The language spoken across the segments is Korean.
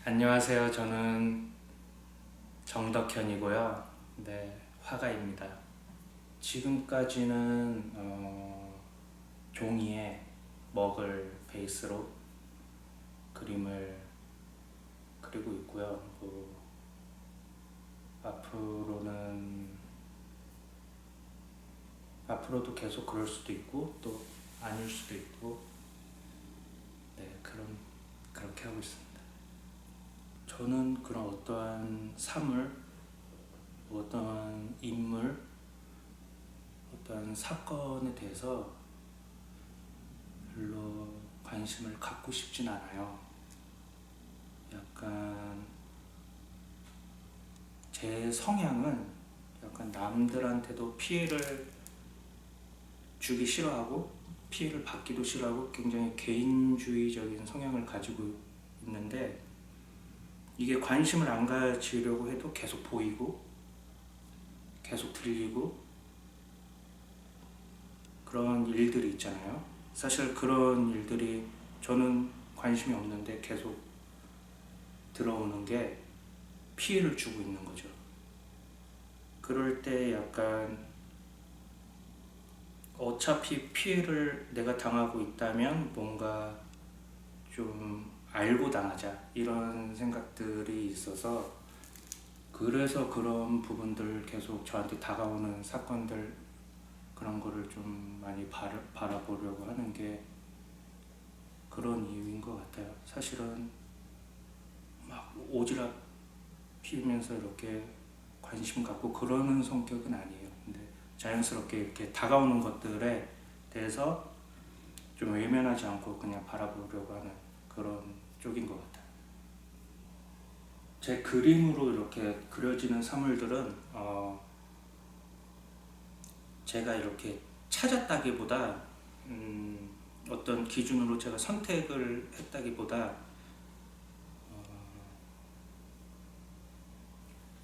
안녕하세요. 저는 정덕현이고요. 네, 화가입니다. 지금까지는 종이에 먹을 베이스로 그림을 그리고 있고요. 앞으로도 계속 그럴 수도 있고 또 아닐 수도 있고, 네, 그렇게 하고 있습니다. 저는 그런 어떠한 사물, 어떠한 인물, 어떠한 사건에 대해서 별로 관심을 갖고 싶진 않아요. 약간 제 성향은 약간 남들한테도 피해를 주기 싫어하고 피해를 받기도 싫어하고 굉장히 개인주의적인 성향을 가지고 있는데, 이게 관심을 안 가지려고 해도 계속 보이고 계속 들리고 그런 일들이 있잖아요. 사실 그런 일들이 저는 관심이 없는데 계속 들어오는 게 피해를 주고 있는 거죠. 그럴 때 약간 어차피 피해를 내가 당하고 있다면 뭔가 좀 알고 당하자 이런 생각들이 있어서, 그래서 그런 부분들 계속 저한테 다가오는 사건들, 그런 거를 좀 많이 바라보려고 하는 게 그런 이유인 것 같아요. 사실은 막 오지랖 피우면서 이렇게 관심 갖고 그러는 성격은 아니에요. 근데 자연스럽게 이렇게 다가오는 것들에 대해서 좀 외면하지 않고 그냥 바라보려고 하는 그런 쪽인 것 같아요. 제 그림으로 이렇게 그려지는 사물들은 제가 이렇게 찾았다기보다 어떤 기준으로 제가 선택을 했다기보다,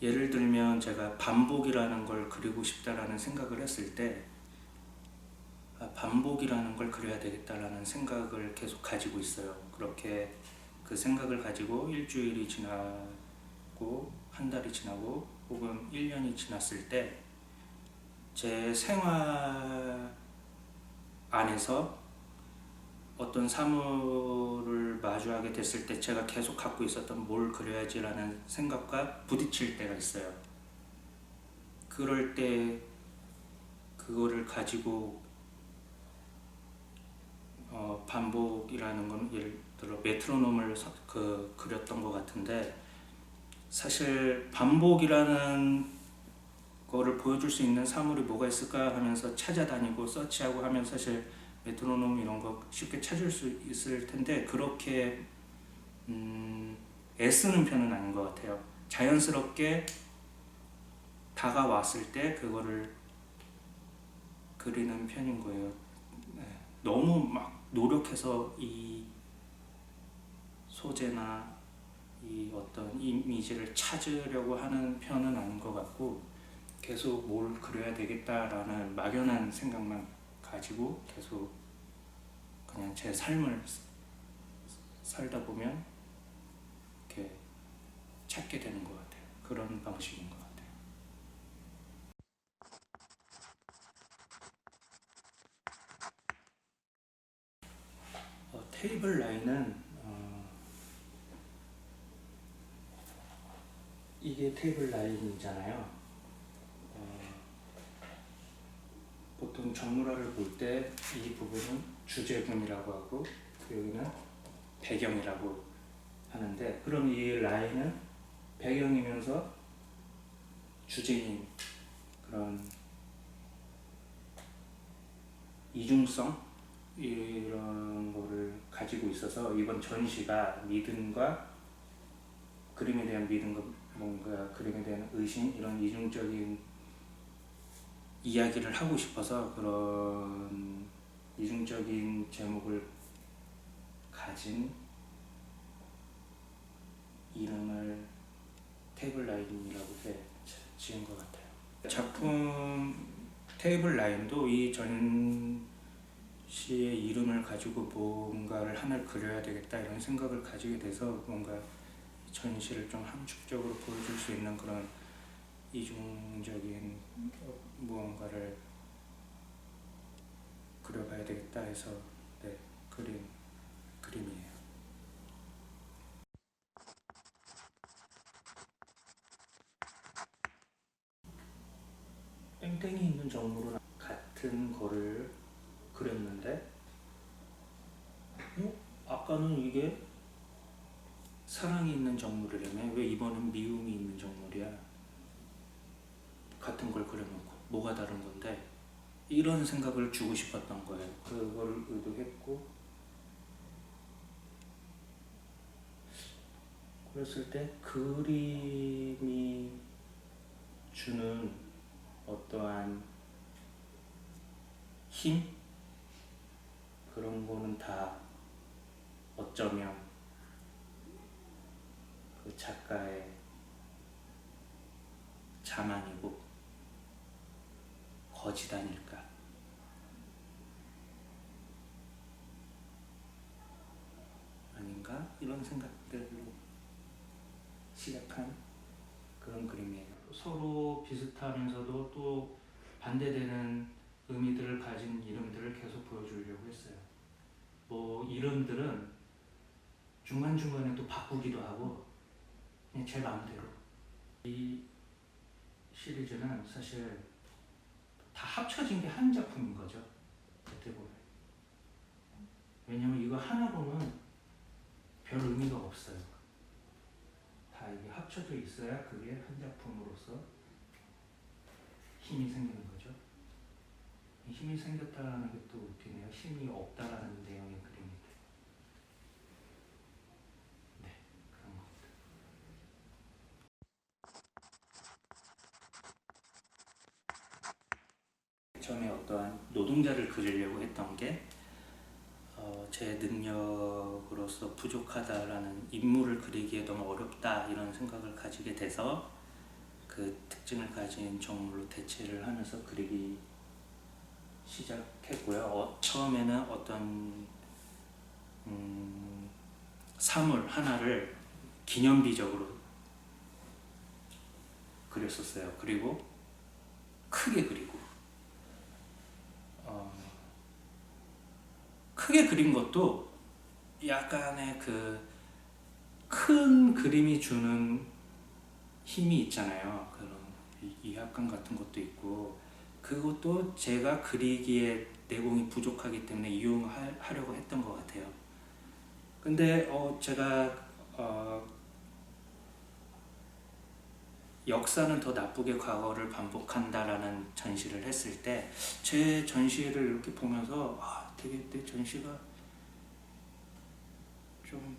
예를 들면 제가 반복이라는 걸 그리고 싶다라는 생각을 했을 때, 반복이라는 걸 그려야 되겠다라는 생각을 계속 가지고 있어요. 그렇게 그 생각을 가지고 일주일이 지나고 한 달이 지나고 혹은 1년이 지났을 때 제 생활 안에서 어떤 사물을 마주하게 됐을 때 제가 계속 갖고 있었던 뭘 그려야지라는 생각과 부딪힐 때가 있어요. 그럴 때 그거를 가지고 반복이라는 건 예를 들어 메트로놈을 그렸던 것 같은데, 사실 반복이라는 거를 보여줄 수 있는 사물이 뭐가 있을까 하면서 찾아다니고 서치하고 하면 사실 메트로놈 이런 거 쉽게 찾을 수 있을 텐데, 그렇게 애쓰는 편은 아닌 것 같아요. 자연스럽게 다가왔을 때 그거를 그리는 편인 거예요. 네. 너무 막 노력해서 이 소재나 이 어떤 이미지를 찾으려고 하는 편은 아닌 것 같고, 계속 뭘 그려야 되겠다라는 막연한 생각만 가지고 계속 그냥 제 삶을 살다 보면 이렇게 찾게 되는 것 같아요. 그런 방식인 것 같아요. 테이블 라인은 이게 테이블 라인이잖아요. 보통 정물화를 볼 때 이 부분은 주제분이라고 하고 여기는 배경이라고 하는데, 그럼 이 라인은 배경이면서 주제인 그런 이중성 이런 거를 가지고 있어서, 이번 전시가 믿음과 그림에 대한 믿음과 뭔가 그림에 대한 의심, 이런 이중적인 이야기를 하고 싶어서 그런 이중적인 제목을 가진 이름을 테이블 라인이라고 지은 것 같아요. 작품 테이블 라인도 이 전시의 이름을 가지고 뭔가를 하나를 그려야 되겠다 이런 생각을 가지게 돼서 뭔가 전시를 좀 함축적으로 보여줄 수 있는 그런 이중적인 무언가를 그려봐야 되겠다 해서 네, 그린 그림이에요. 땡땡이 있는 정물은 같은 거를 그렸는데 아까는 이게 사랑이 있는 정물이라며 왜 이번엔 미움이 있는 정물이야? 같은 걸 그려놓고 뭐가 다른 건데? 이런 생각을 주고 싶었던 거예요. 그걸 의도했고 그랬을 때 그림이 주는 어떠한 힘? 그런 거는 다 어쩌면 그 작가의 자만이고 거짓 아닐까. 아닌가? 이런 생각들로 시작한 그런 그림이에요. 서로 비슷하면서도 또 반대되는 의미들을 가진 이름들을 계속 보여주려고 했어요. 뭐 이름들은 중간중간에 또 바꾸기도 하고 그냥 제 마음대로. 이 시리즈는 사실 다 합쳐진 게 한 작품인 거죠. 어떻게 보면. 왜냐면 이거 하나로는 별 의미가 없어요. 다 이게 합쳐져 있어야 그게 한 작품으로서 힘이 생기는 거죠. 힘이 생겼다라는 게 또 웃기네요. 힘이 없다라는 내용의 그림인데. 네, 그런 겁니다. 처음에 어떠한 노동자를 그리려고 했던 게 제 능력으로서 부족하다라는 인물을 그리기에 너무 어렵다 이런 생각을 가지게 돼서 그 특징을 가진 정물로 대체를 하면서 그리기 시작했고요. 처음에는 어떤 사물 하나를 기념비적으로 그렸었어요. 그리고 크게 그리고 크게 그린 것도 약간의 그 큰 그림이 주는 힘이 있잖아요. 그런 이학감 같은 것도 있고 그것도 제가 그리기에 내공이 부족하기 때문에 이용하려고 했던 것 같아요. 근데 제가 역사는 더 나쁘게 과거를 반복한다라는 전시를 했을 때 제 전시를 이렇게 보면서 되게 내 전시가 좀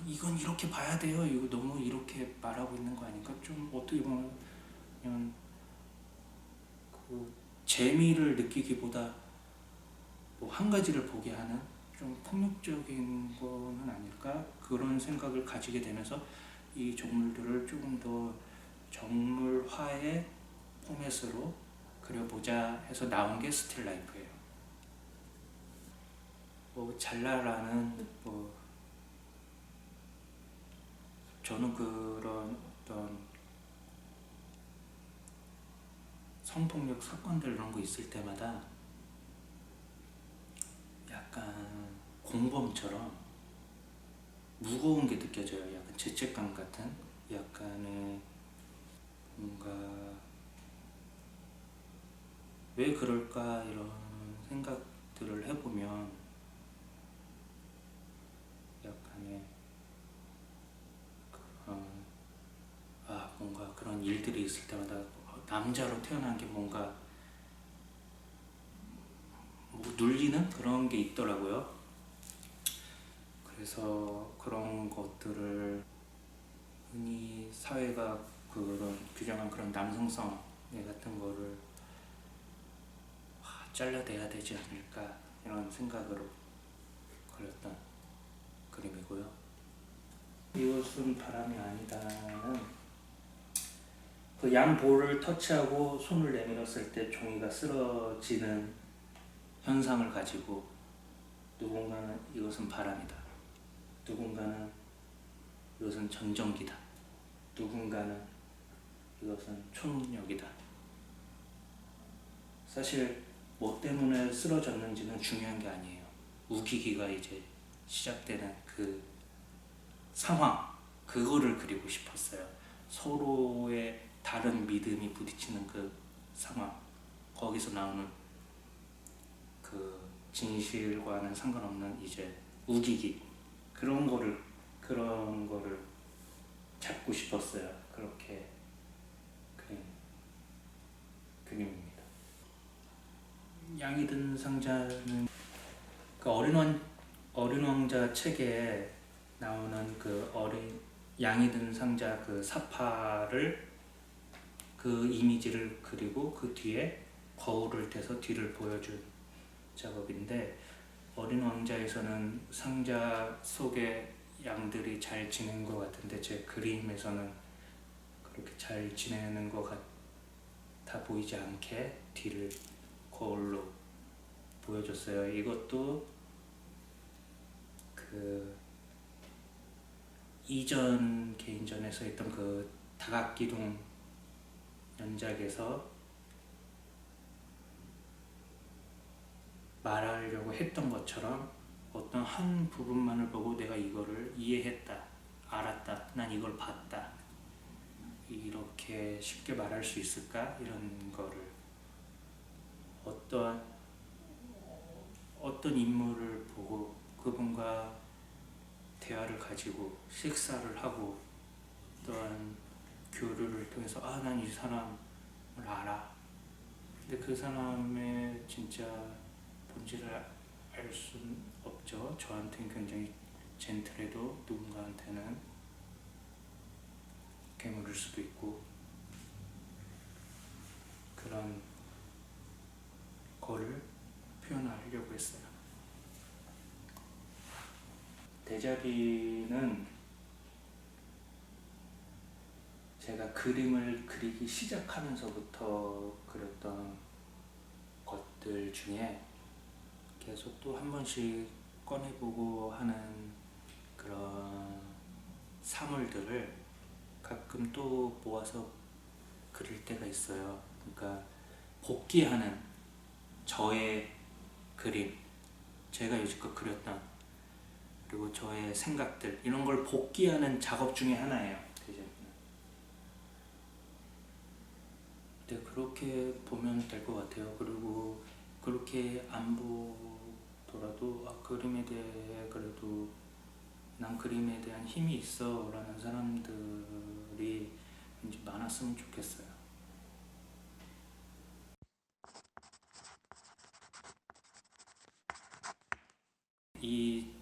이건 이렇게 봐야 돼요. 이거 너무 이렇게 말하고 있는 거 아닌가? 좀 어떻게 보면 그 재미를 느끼기보다 뭐 한 가지를 보게 하는 좀 폭력적인 거는 아닐까? 그런 생각을 가지게 되면서 이 정물들을 조금 더 정물화의 포맷으로 그려보자 해서 나온 게 스틸라이프예요. 뭐 잘라라는 저는 그런 어떤 성폭력 사건들 이런 거 있을 때마다 약간 공범처럼 무거운 게 느껴져요. 약간 죄책감 같은 약간의 뭔가 왜 그럴까 이런 생각들을 해보면 약간의 뭔가 그런 일들이 있을 때마다 남자로 태어난 게 뭔가 뭐 눌리는 그런 게 있더라고요. 그래서 그런 것들을 흔히 사회가 그런 규정한 그런 남성성 같은 거를 잘라내야 되지 않을까 이런 생각으로 그렸던 그림이고요. 이것은 바람이 아니다는 그 양 볼을 터치하고 손을 내밀었을 때 종이가 쓰러지는 현상을 가지고 누군가는 이것은 바람이다. 누군가는 이것은 전정기다, 누군가는 이것은 초능력이다. 사실 뭐 때문에 쓰러졌는지는 중요한 게 아니에요. 우기기가 이제 시작되는 그 상황, 그거를 그리고 싶었어요. 서로의 다른 믿음이 부딪히는 그 상황, 거기서 나오는 그 진실과는 상관없는 이제 우기기, 그런 거를 잡고 싶었어요. 그렇게 그림입니다. 양이 든 상자는 그 어린 왕자 책에 나오는 그 양이 든 상자 그 사파를, 그 이미지를 그리고 그 뒤에 거울을 대서 뒤를 보여준 작업인데, 어린 왕자에서는 상자 속에 양들이 잘 지내는 것 같은데 제 그림에서는 그렇게 잘 지내는 것 같아 보이지 않게 뒤를 거울로 보여줬어요. 이것도 그 이전 개인전에서 했던 그 다각기둥 연작에서 말하려고 했던 것처럼 어떤 한 부분만을 보고 내가 이거를 이해했다, 알았다, 난 이걸 봤다, 이렇게 쉽게 말할 수 있을까? 이런 거를 어떤 인물을 보고 그분과 대화를 가지고 식사를 하고 또한 교류를 통해서 난 이 사람을 알아. 근데 그 사람의 진짜 본질을 알 수는 없죠. 저한테는 굉장히 젠틀해도 누군가한테는 괴물일 수도 있고, 그런 거를 표현하려고 했어요. 대자비는 제가 그림을 그리기 시작하면서부터 그렸던 것들 중에 계속 또 한 번씩 꺼내보고 하는 그런 사물들을 가끔 또 모아서 그릴 때가 있어요. 그러니까 복귀하는 저의 그림, 제가 여지껏 그렸던, 그리고 저의 생각들, 이런 걸 복귀하는 작업 중에 하나예요. 네, 그렇게 보면 될 것 같아요. 그리고 그렇게 안 보더라도 그림에 대해 그래도 난 그림에 대한 힘이 있어 라는 사람들이 이제 많았으면 좋겠어요. 이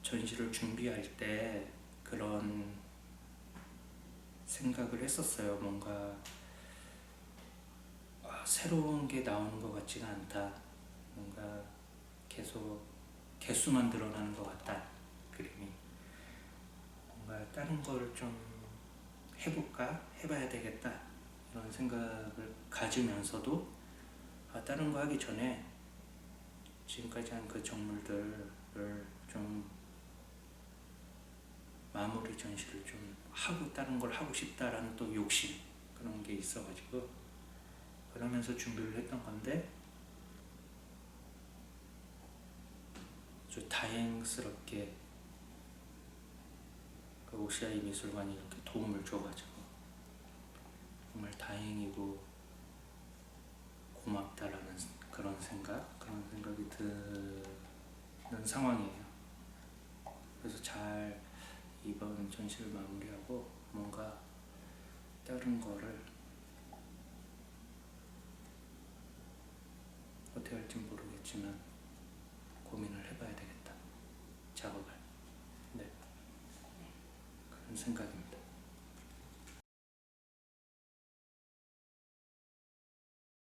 전시를 준비할 때 그런 생각을 했었어요. 뭔가 새로운 게 나오는 것 같지가 않다. 뭔가 계속 개수만 늘어나는 것 같다. 그림이. 뭔가 다른 걸 좀 해볼까? 해봐야 되겠다. 이런 생각을 가지면서도 다른 거 하기 전에 지금까지 한 그 정물들을 좀 마무리 전시를 좀 하고 다른 걸 하고 싶다라는 또 욕심, 그런 게 있어가지고 그러면서 준비를 했던 건데, 아주 다행스럽게 그 오시아이 미술관이 이렇게 도움을 줘가지고 정말 다행이고 고맙다라는 그런 생각이 드는 상황이에요. 그래서 잘 이번 전시를 마무리하고 뭔가 다른 거를 어떻게 할지 모르겠지만 고민을 해봐야 되겠다, 작업을. 네, 그런 생각입니다.